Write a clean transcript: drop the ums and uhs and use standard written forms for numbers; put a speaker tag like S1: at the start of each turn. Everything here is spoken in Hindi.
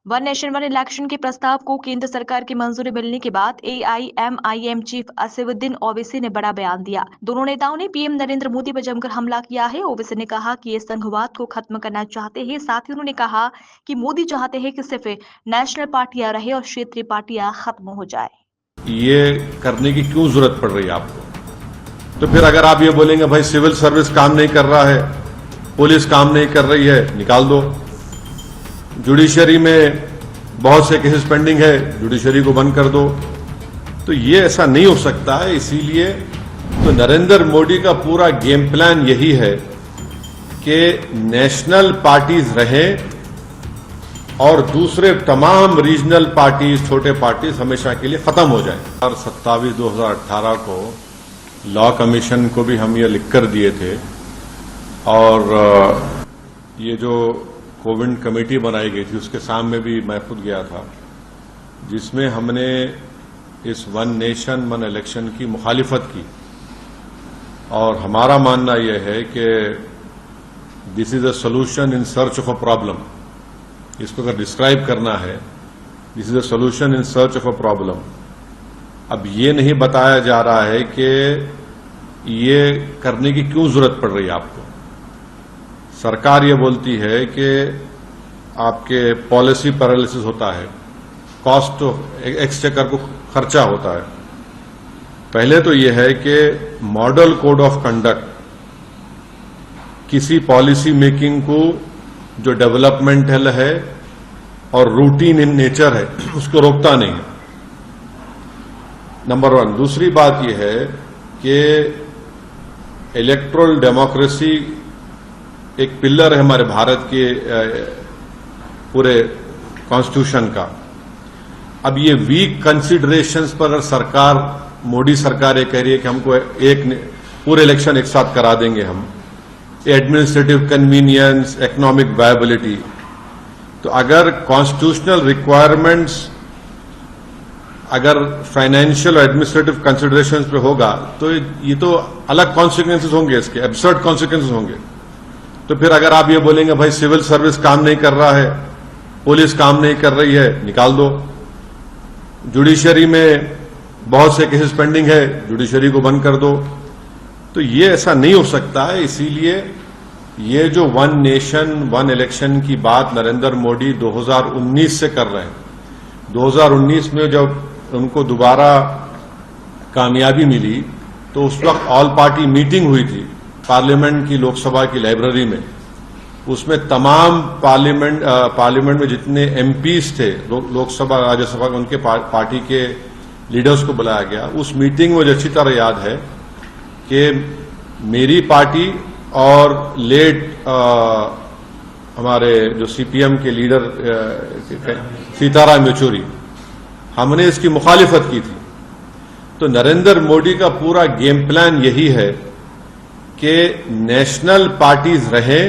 S1: वन नेशन वन इलेक्शन के प्रस्ताव को केंद्र सरकार की मंजूरी मिलने के बाद एआईएमआईएम चीफ असदुद्दीन ओवैसी ने बड़ा बयान दिया। दोनों नेताओं ने पीएम नरेंद्र मोदी पर जमकर हमला किया है। ओवैसी ने कहा कि ये संघवाद को खत्म करना चाहते हैं। साथ ही उन्होंने कहा कि मोदी चाहते हैं कि सिर्फ नेशनल पार्टियां रहे और क्षेत्रीय पार्टियां खत्म हो जाए।
S2: ये करने की क्यों जरूरत पड़ रही है आपको? तो फिर अगर आप ये बोलेंगे भाई सिविल सर्विस काम नहीं कर रहा है, पुलिस काम नहीं कर रही है, निकाल दो। जुडिशरी में बहुत से केसेस पेंडिंग है, जुडिशरी को बंद कर दो। तो ये ऐसा नहीं हो सकता है। इसीलिए तो नरेंद्र मोदी का पूरा गेम प्लान यही है कि नेशनल पार्टीज रहें और दूसरे तमाम रीजनल पार्टीज, छोटे पार्टीज हमेशा के लिए खत्म हो जाएं। 27/2018 को लॉ कमीशन को भी हम ये लिखकर दिए थे और ये जो कोविड कमेटी बनाई गई थी उसके सामने भी मैं खुद गया था, जिसमें हमने इस वन नेशन वन इलेक्शन की मुखालिफत की। और हमारा मानना यह है कि this is a solution in search of a problem. इसको अगर डिस्क्राइब करना है, this is a solution in search of a problem. अब ये नहीं बताया जा रहा है कि ये करने की क्यों जरूरत पड़ रही है आपको। सरकार ये बोलती है कि आपके पॉलिसी पैरालिसिस होता है, कॉस्ट ऑफ एक्सचेकर को खर्चा होता है। पहले तो यह है कि मॉडल कोड ऑफ कंडक्ट किसी पॉलिसी मेकिंग को जो डेवलपमेंटल है और रूटीन इन नेचर है उसको रोकता नहीं है, नंबर 1। दूसरी बात यह है कि इलेक्टोरल डेमोक्रेसी एक पिलर है हमारे भारत के पूरे कॉन्स्टिट्यूशन का। अब ये वीक कंसिडरेशंस पर अगर सरकार, मोदी सरकार ये कह रही है कि हमको एक पूरे इलेक्शन एक साथ करा देंगे हम, एडमिनिस्ट्रेटिव कन्वीनियंस, इकोनॉमिक वायबिलिटी, तो अगर कॉन्स्टिट्यूशनल रिक्वायरमेंट्स अगर फाइनेंशियल और एडमिनिस्ट्रेटिव कंसिडरेशंस पे होगा तो ये तो अलग कॉन्सिक्वेंसेस होंगे, इसके एब्सर्ड कॉन्सिक्वेंसेस होंगे। तो फिर अगर आप ये बोलेंगे भाई सिविल सर्विस काम नहीं कर रहा है, पुलिस काम नहीं कर रही है, निकाल दो। जुडिशरी में बहुत से केसेस पेंडिंग है, जुडिशरी को बंद कर दो। तो ये ऐसा नहीं हो सकता है। इसीलिए ये जो वन नेशन वन इलेक्शन की बात नरेंद्र मोदी 2019 से कर रहे हैं, 2019 में जब उनको दोबारा कामयाबी मिली तो उस वक्त ऑल पार्टी मीटिंग हुई थी पार्लियामेंट की, लोकसभा की लाइब्रेरी में। उसमें तमाम पार्लियामेंट में जितने एमपीज थे, लोकसभा राज्यसभा, उनके पार्टी के लीडर्स को बुलाया गया। उस मीटिंग में मुझे अच्छी तरह याद है कि मेरी पार्टी और लेट हमारे जो सीपीएम के लीडर सीताराम येचुरी, हमने इसकी मुखालिफत की थी। तो नरेंद्र मोदी का पूरा गेम प्लान यही है कि नेशनल पार्टीज रहें